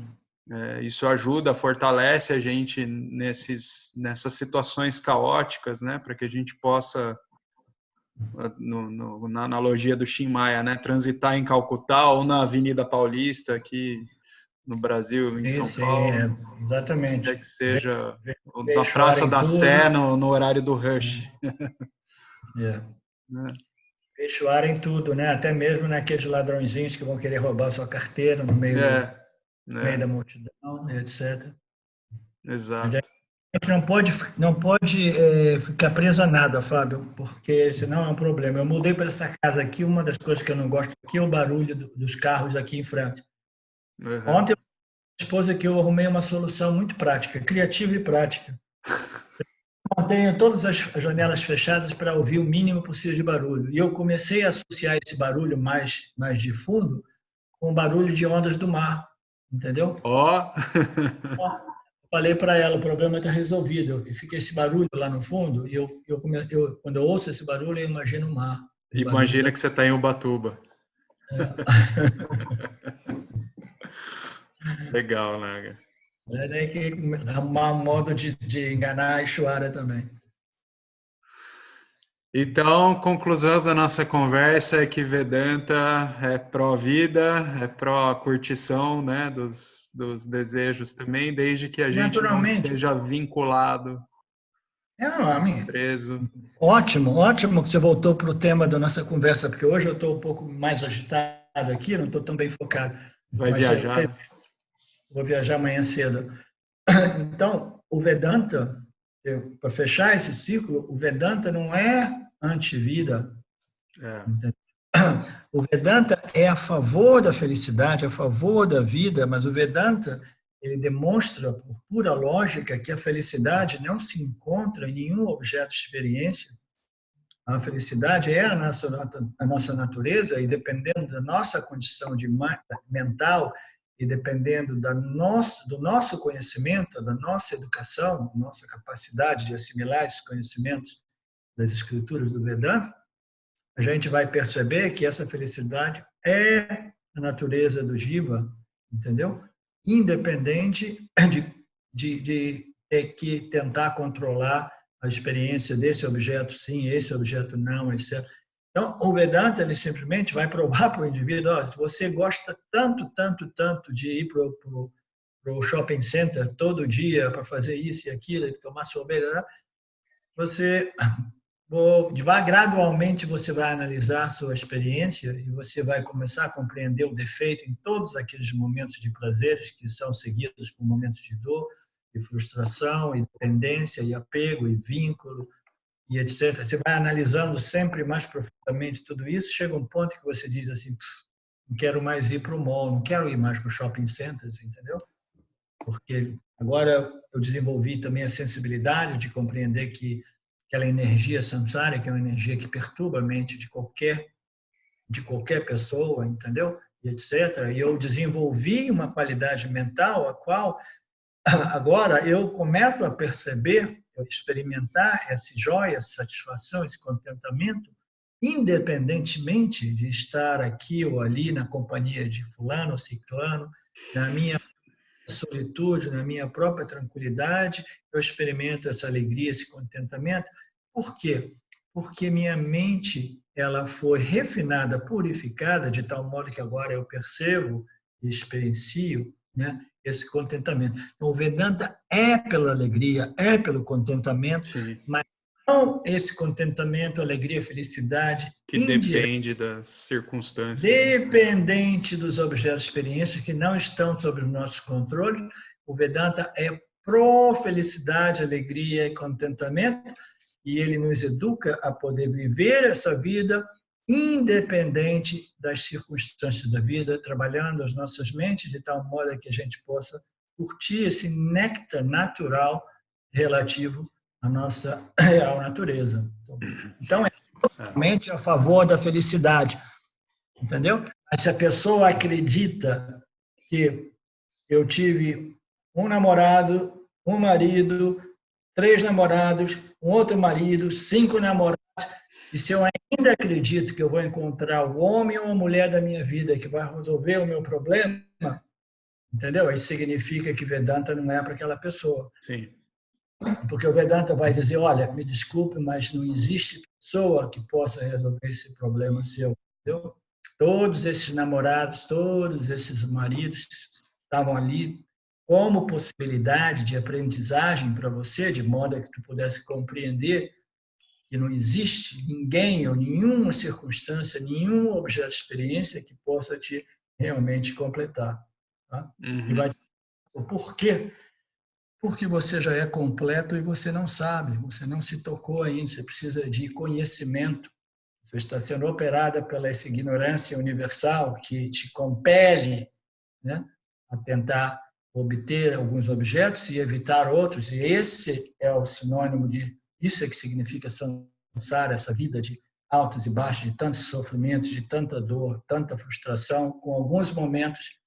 Isso ajuda, fortalece a gente nessas situações caóticas, né, para que a gente possa, na analogia do Tim Maia, né, transitar em Calcutá ou na Avenida Paulista, aqui no Brasil, em São Paulo. Exatamente. Quer que seja na Ishvara Praça em da tudo. Sé, no horário do rush. Né? Ishvara em tudo, né? Até mesmo naqueles ladrõezinhos que vão querer roubar sua carteira no meio da multidão, etc. Exato. A gente não pode ficar preso a nada, Fábio, porque senão é um problema. Eu mudei para essa casa aqui, uma das coisas que eu não gosto aqui é o barulho dos carros aqui em frente. Ontem, a esposa que eu arrumei uma solução muito prática, criativa e prática. Mantenho todas as janelas fechadas para ouvir o mínimo possível de barulho. E eu comecei a associar esse barulho mais de fundo com o barulho de ondas do mar, entendeu? Falei para ela, o problema está resolvido. E fica esse barulho lá no fundo e quando eu ouço esse barulho, eu imagino o mar. Imagina que você está em Ubatuba. Legal, né? Tem que arrumar um modo de enganar a Ishvara também. Então, conclusão da nossa conversa é que Vedanta é pró-vida, é pró-curtição, né, dos desejos também, desde que a gente não esteja vinculado, preso. Ótimo que você voltou para o tema da nossa conversa, porque hoje eu estou um pouco mais agitado aqui, não estou tão bem focado. Vai viajar? Vou viajar amanhã cedo. Então, o Vedanta, para fechar esse ciclo, o Vedanta não é anti-vida. O Vedanta é a favor da felicidade, a favor da vida, mas o Vedanta ele demonstra, por pura lógica, que a felicidade não se encontra em nenhum objeto de experiência. A felicidade é a nossa natureza e dependendo da nossa condição mental e dependendo do nosso conhecimento, da nossa educação, da nossa capacidade de assimilar esses conhecimentos das escrituras do Vedanta, a gente vai perceber que essa felicidade é a natureza do Jiva, entendeu? Independente de ter que tentar controlar a experiência desse objeto sim, esse objeto não, etc. Então, o Vedanta ele simplesmente vai provar para o indivíduo, ó, se você gosta tanto, tanto, tanto de ir para o shopping center todo dia para fazer isso e aquilo, e tomar sorvete, né? Você gradualmente você vai analisar a sua experiência e você vai começar a compreender o defeito em todos aqueles momentos de prazeres que são seguidos por momentos de dor, e frustração, e dependência, e apego, e vínculo, e etc. Você vai analisando sempre mais profundamente tudo isso, chega um ponto que você diz assim, não quero mais ir para o mall, não quero ir mais para o shopping centers, entendeu? Porque agora eu desenvolvi também a sensibilidade de compreender que aquela energia samsara, que é uma energia que perturba a mente de qualquer pessoa, entendeu? E etc. E eu desenvolvi uma qualidade mental a qual agora eu começo a perceber, a experimentar essa joia, essa satisfação, esse contentamento, independentemente de estar aqui ou ali na companhia de fulano ou ciclano, na minha solitude, na minha própria tranquilidade, eu experimento essa alegria, esse contentamento. Por quê? Porque minha mente ela foi refinada, purificada, de tal modo que agora eu percebo e experiencio, né, esse contentamento. Então, o Vedanta é pela alegria, é pelo contentamento, Sim. mas não esse contentamento, alegria, felicidade Que indireta, depende das circunstâncias. dependente dos objetos de experiência que não estão sob os nossos controles. O Vedanta é pró-felicidade, alegria e contentamento, e ele nos educa a poder viver essa vida independente das circunstâncias da vida, trabalhando as nossas mentes de tal modo que a gente possa curtir esse néctar natural relativo à nossa real natureza. Então, é totalmente a favor da felicidade, entendeu? Mas se a pessoa acredita que eu tive um namorado, um marido, 3 namorados, um outro marido, 5 namorados, e se eu ainda acredito que eu vou encontrar o homem ou a mulher da minha vida que vai resolver o meu problema, entendeu? Isso significa que Vedanta não é para aquela pessoa. Sim. Porque o Vedanta vai dizer, olha, me desculpe, mas não existe pessoa que possa resolver esse problema seu, entendeu? Todos esses namorados, todos esses maridos estavam ali como possibilidade de aprendizagem para você, de modo que tu pudesse compreender que não existe ninguém ou nenhuma circunstância, nenhum objeto de experiência que possa te realmente completar. Tá? E vai dizer o porquê. Porque você já é completo e você não sabe, você não se tocou ainda, você precisa de conhecimento. Você está sendo operada pela essa ignorância universal que te compele, né, a tentar obter alguns objetos e evitar outros. E esse é o sinônimo de isso é que significa samsara, essa vida de altos e baixos, de tantos sofrimentos, de tanta dor, tanta frustração, com alguns momentos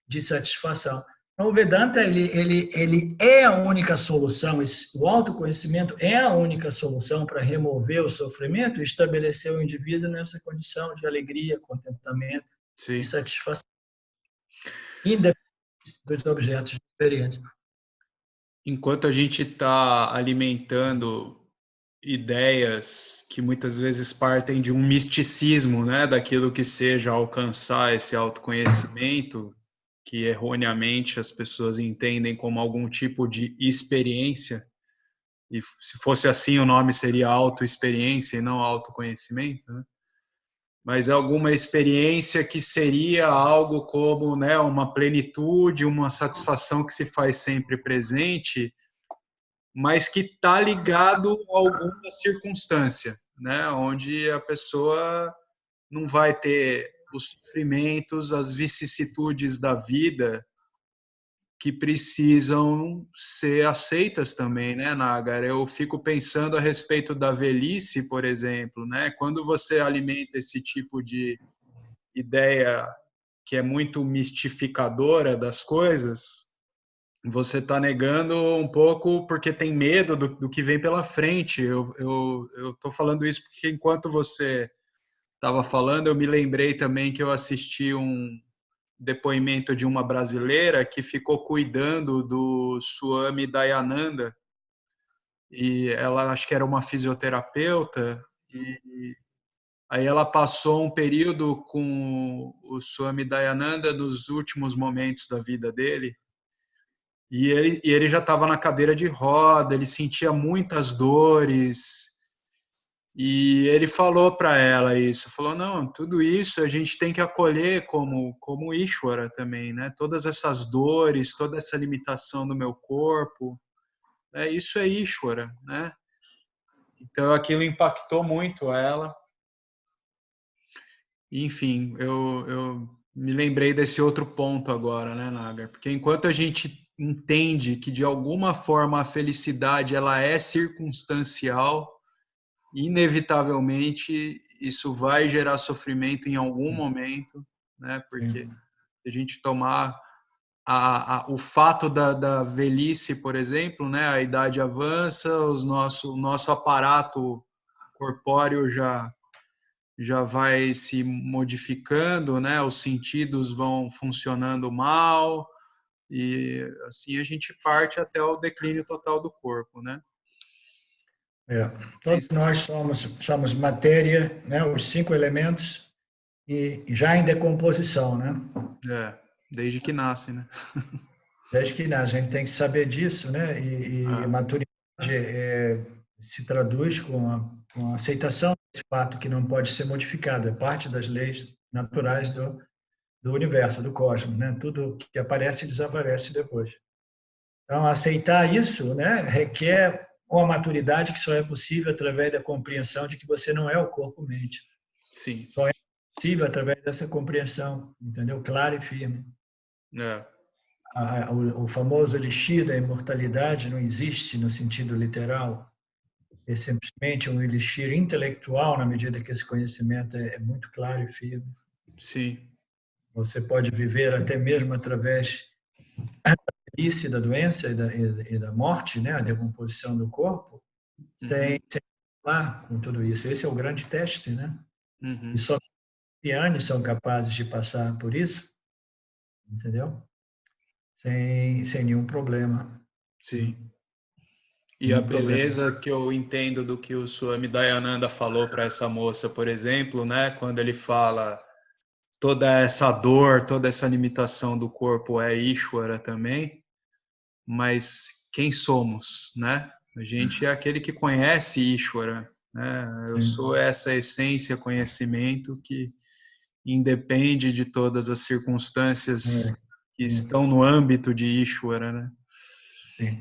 de satisfação. Então, o Vedanta ele é a única solução, o autoconhecimento é a única solução para remover o sofrimento e estabelecer o indivíduo nessa condição de alegria, contentamento e Sim. satisfação, independente dos objetos diferentes. Enquanto a gente está alimentando ideias que muitas vezes partem de um misticismo, né, daquilo que seja alcançar esse autoconhecimento, que erroneamente as pessoas entendem como algum tipo de experiência, e se fosse assim o nome seria autoexperiência e não autoconhecimento, né? Mas é alguma experiência que seria algo como, né, uma plenitude, uma satisfação que se faz sempre presente, mas que está ligado a alguma circunstância, né, onde a pessoa não vai ter os sofrimentos, as vicissitudes da vida que precisam ser aceitas também, né, Nagar? Eu fico pensando a respeito da velhice, por exemplo, né? Quando você alimenta esse tipo de ideia que é muito mistificadora das coisas, você está negando um pouco porque tem medo do que vem pela frente. Eu estou falando isso porque enquanto você estava falando, eu me lembrei também que eu assisti um depoimento de uma brasileira que ficou cuidando do Swami Dayananda, e ela acho que era uma fisioterapeuta, e Aí ela passou um período com o Swami Dayananda nos últimos momentos da vida dele, e ele já estava na cadeira de roda, ele sentia muitas dores, e ele falou para ela isso, falou, não, tudo isso a gente tem que acolher como Ishvara também, né? Todas essas dores, toda essa limitação do meu corpo, isso é Ishvara, né? Então aquilo impactou muito ela. Enfim, eu me lembrei desse outro ponto agora, né, Nagar? Porque enquanto a gente entende que de alguma forma a felicidade ela é circunstancial, inevitavelmente isso vai gerar sofrimento em algum momento, né? Porque Sim. se a gente tomar o fato da velhice, por exemplo, né? A idade avança, o nosso aparato corpóreo já vai se modificando, né? Os sentidos vão funcionando mal e assim a gente parte até o declínio total do corpo, né? Todos nós somos matéria, né? Os 5 elementos e já em decomposição, né? Desde que nasce, né? Desde que a gente tem que saber disso, né? E maturidade se traduz com a aceitação desse fato que não pode ser modificado, é parte das leis naturais do universo, do cosmos, né? Tudo que aparece desaparece depois. Então, aceitar isso, né, requer uma maturidade que só é possível através da compreensão de que você não é o corpo-mente. Sim. Só é possível através dessa compreensão, entendeu? Clara e firme. O famoso elixir da imortalidade não existe no sentido literal. É simplesmente um elixir intelectual, na medida que esse conhecimento é muito claro e firme. Sim. Você pode viver até mesmo através velhice, da doença e da morte, né, a decomposição do corpo, sem falar com tudo isso. Esse é o grande teste, né? E só anciãos são capazes de passar por isso, entendeu? Sem nenhum problema. Sim. E a Nenhum problema. beleza que eu entendo do que o Swami Dayananda falou para essa moça, por exemplo, né, quando ele fala toda essa dor, toda essa limitação do corpo é Ishvara também, mas quem somos, né? A gente é aquele que conhece Ishvara, né? Eu sou essa essência, conhecimento que independe de todas as circunstâncias que estão no âmbito de Ishvara, né? Sim.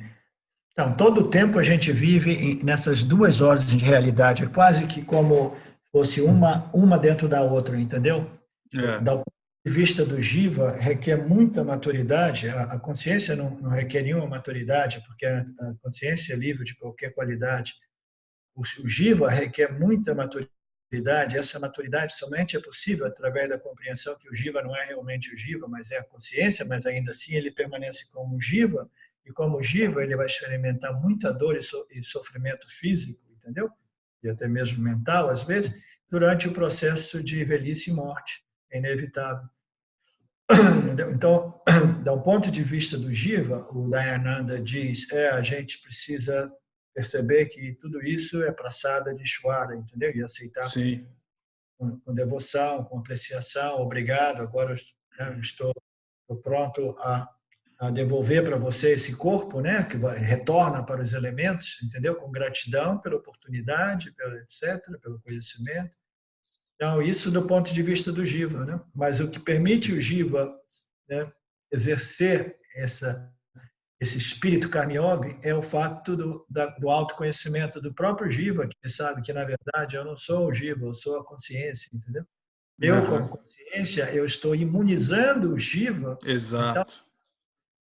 Então, todo o tempo a gente vive nessas duas ordens de realidade, é quase que como fosse uma dentro da outra, entendeu? Do ponto de vista do Jiva, requer muita maturidade. A consciência não requer nenhuma maturidade, porque a consciência é livre de qualquer qualidade. O Jiva requer muita maturidade. Essa maturidade somente é possível através da compreensão que o Jiva não é realmente o Jiva, mas é a consciência, mas ainda assim ele permanece como Jiva, e como Jiva ele vai experimentar muita dor e sofrimento físico, entendeu? E até mesmo mental, às vezes, durante o processo de velhice e morte. É inevitável. Então, do ponto de vista do Jiva, o Dayananda diz, a gente precisa perceber que tudo isso é praçada de Ishvara, entendeu? E aceitar com devoção, com apreciação, obrigado, agora estou pronto a devolver para você esse corpo, né, que retorna para os elementos, entendeu? Com gratidão pela oportunidade, pelo etc., pelo conhecimento. Então, isso do ponto de vista do Jiva, né? Mas o que permite o Jiva, né, exercer esse espírito karma yoga é o fato do autoconhecimento do próprio Jiva, que ele sabe que, na verdade, eu não sou o Jiva, eu sou a consciência, entendeu? Eu, como consciência, eu estou imunizando o Jiva. Exato. Então,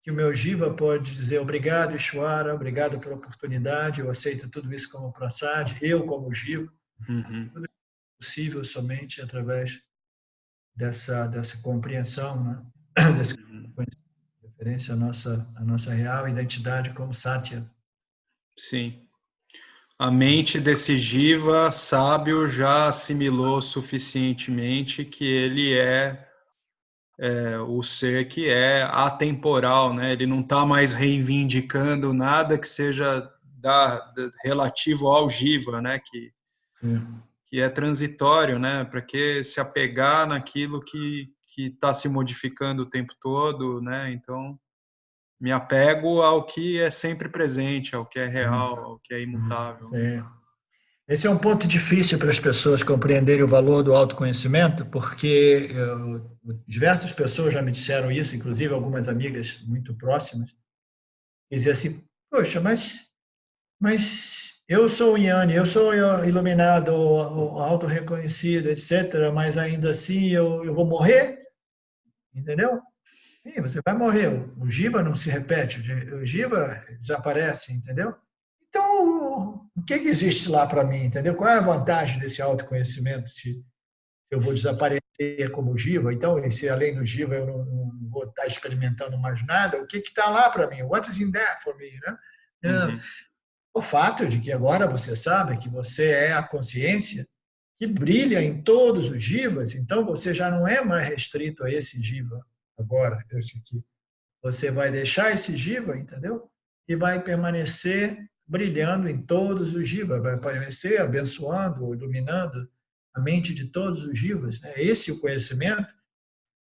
que o meu Jiva pode dizer obrigado, Ishvara, obrigado pela oportunidade, eu aceito tudo isso como prasad, eu como Jiva. Tudo é possível somente através dessa compreensão, né? Desse conhecimento, referência à nossa real identidade como Satya. Sim. A mente desse Jiva sábio já assimilou suficientemente que ele é o ser que é atemporal, né? Ele não está mais reivindicando nada que seja relativo ao Jiva, né? Que que é transitório, né? Para que se apegar naquilo que está se modificando o tempo todo, né? Então, me apego ao que é sempre presente, ao que é real, ao que é imutável. Sim. Esse é um ponto difícil para as pessoas compreenderem o valor do autoconhecimento, porque diversas pessoas já me disseram isso, inclusive algumas amigas muito próximas, e diziam assim, poxa, mas eu sou o Yanni, eu sou iluminado, autorreconhecido, etc., mas ainda assim eu vou morrer, entendeu? Sim, você vai morrer. O Jiva não se repete, o Jiva desaparece, entendeu? Então, o que existe lá para mim, entendeu? Qual é a vantagem desse autoconhecimento se eu vou desaparecer como Jiva? Então, se além do Jiva eu não vou estar experimentando mais nada, o que está lá para mim? What is in there for me, né? Uhum. O fato de que agora você sabe que você é a consciência que brilha em todos os Jivas, então você já não é mais restrito a esse Jiva agora, esse aqui. Você vai deixar esse Jiva, entendeu? E vai permanecer brilhando em todos os Jivas, vai permanecer abençoando, iluminando a mente de todos os Jivas. Né? Esse é o conhecimento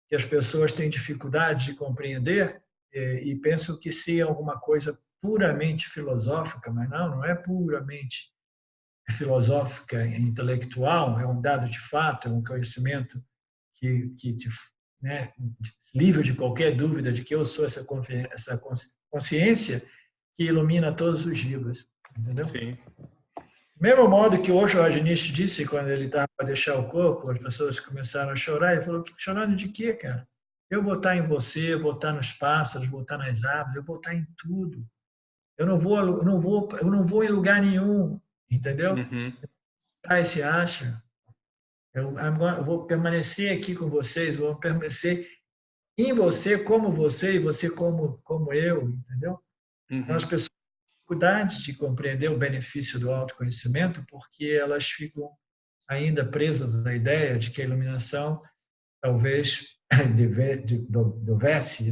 que as pessoas têm dificuldade de compreender e pensam que se é alguma coisa puramente filosófica, mas não é puramente filosófica e intelectual, é um dado de fato, é um conhecimento que te, né, livre de qualquer dúvida de que eu sou essa consciência que ilumina todos os jivas, entendeu? Sim. Do mesmo modo que Osho Rajneesh disse quando ele estava para deixar o corpo, as pessoas começaram a chorar, ele falou, chorando de quê, cara? Eu vou estar em você, vou estar nos pássaros, vou estar nas árvores, eu vou estar em tudo. Eu não vou em lugar nenhum, entendeu? Uhum. Aí se acha, eu vou permanecer aqui com vocês, vou permanecer em você como você e você como eu, entendeu? Então, as Uhum. pessoas têm dificuldade de compreender o benefício do autoconhecimento porque elas ficam ainda presas na ideia de que a iluminação talvez devesse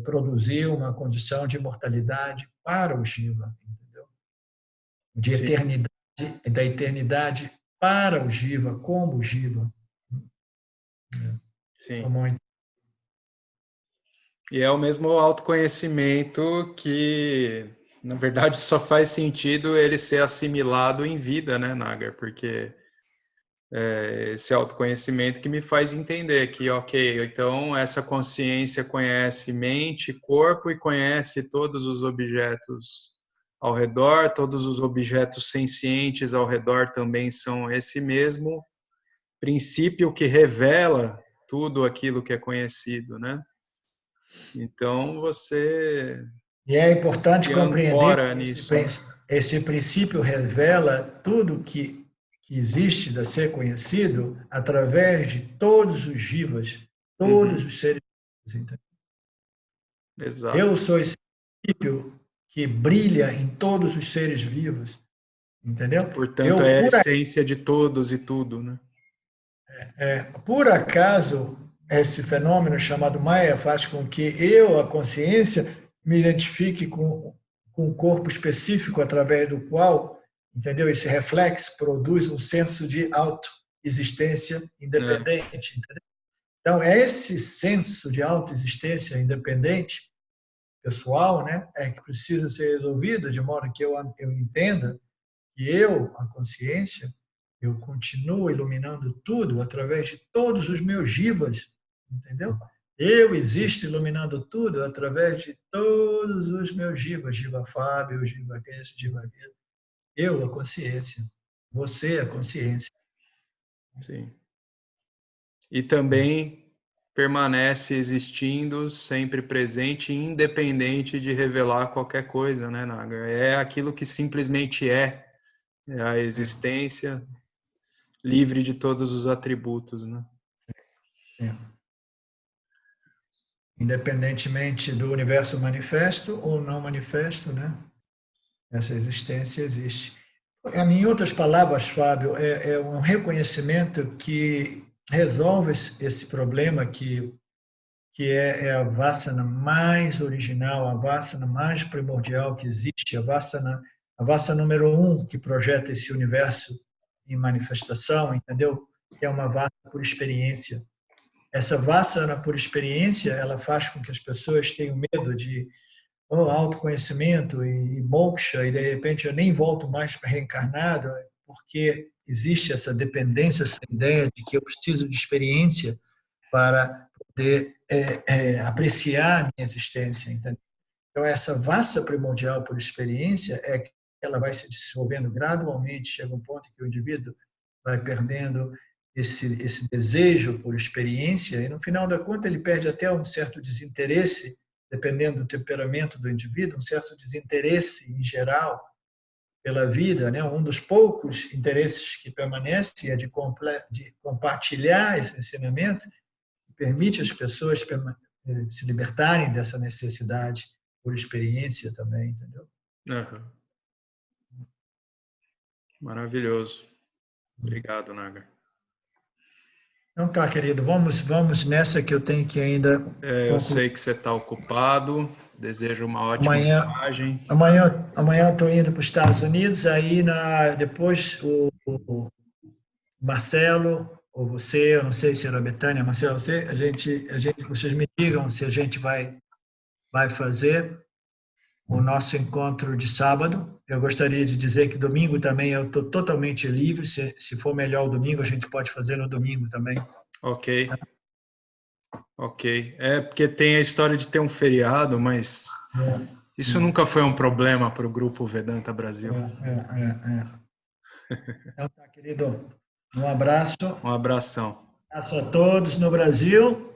produzir uma condição de imortalidade para o Jiva, entendeu? De Sim. eternidade, da eternidade para o Jiva, como o Jiva. Sim. Como E é o mesmo autoconhecimento que, na verdade, só faz sentido ele ser assimilado em vida, né, Nagar? Porque esse autoconhecimento que me faz entender que, ok, então essa consciência conhece mente, corpo e conhece todos os objetos ao redor, todos os objetos sencientes ao redor também são esse mesmo princípio que revela tudo aquilo que é conhecido, né? Então você E é importante se compreender ancora que nisso, né? esse princípio revela tudo que existe a ser conhecido através de todos os jivas, todos Uhum, os seres vivos. Eu exato. sou esse princípio que brilha em todos os seres vivos, Que, entendeu? portanto, Eu, é a essência de todos e tudo, né? por acaso, esse fenômeno chamado Maya faz com que eu, a consciência, me identifique com um corpo específico através do qual, entendeu? Esse reflexo produz um senso de autoexistência É, independente. Entendeu? Então, é esse senso de autoexistência independente, pessoal, né, é que precisa ser resolvido de modo que eu entenda que eu, a consciência, eu continuo iluminando tudo através de todos os meus jivas, entendeu? Eu existo iluminando tudo através de todos os meus jivas, jiva Fábio, jiva esse, jiva aquele. Eu, a consciência. Você, a consciência. sim. E também permanece existindo, sempre presente, independente de revelar qualquer coisa, né, Naga? É aquilo que simplesmente é a existência livre de todos os atributos, né? Sim. Independentemente do universo manifesto ou não manifesto, né? Essa existência existe. Em outras palavras, Fábio, é um reconhecimento que resolve esse problema que é a vassana mais original, a vassana mais primordial que existe, a A vassa número 1, que projeta esse universo em manifestação, entendeu? Que é uma vassa por experiência. Essa vassa por experiência, ela faz com que as pessoas tenham medo de autoconhecimento e moksha, e de repente eu nem volto mais para reencarnado, porque existe essa dependência, essa ideia de que eu preciso de experiência para poder apreciar a minha existência. Entendeu? Então, essa vassa primordial por experiência é que ela vai se desenvolvendo gradualmente, chega um ponto que o indivíduo vai perdendo esse desejo por experiência e, no final da conta, ele perde até um certo desinteresse, dependendo do temperamento do indivíduo, um certo desinteresse em geral pela vida, né? Um dos poucos interesses que permanece é de compartilhar esse ensinamento, que permite às pessoas se libertarem dessa necessidade por experiência também, entendeu? Uhum. Maravilhoso. Obrigado, Nagar. Então tá, querido, vamos nessa que eu tenho que ainda concluir. Eu sei que você está ocupado, desejo uma ótima viagem. Amanhã eu estou indo para os Estados Unidos, aí depois o Marcelo, ou você, eu não sei se era a Betânia, Marcelo, vocês me digam se a gente vai fazer o nosso encontro de sábado. Eu gostaria de dizer que domingo também eu estou totalmente livre, se for melhor o domingo, a gente pode fazer no domingo também. Ok. Ok. É porque tem a história de ter um feriado, mas isso nunca foi um problema para o Grupo Vedanta Brasil. Então tá, querido. Um abraço. Um abração. Um abraço a todos no Brasil.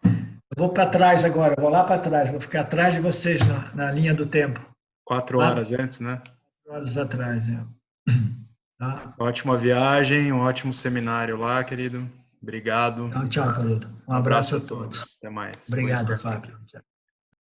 Eu vou para trás agora, vou lá para trás, vou ficar atrás de vocês na linha do tempo. 4 horas antes, né? 4 horas atrás, Tá? Ótima viagem, um ótimo seminário lá, querido. Obrigado. Então, tchau, querido. Um abraço a todos. Até mais. Obrigado, Fábio. Tchau.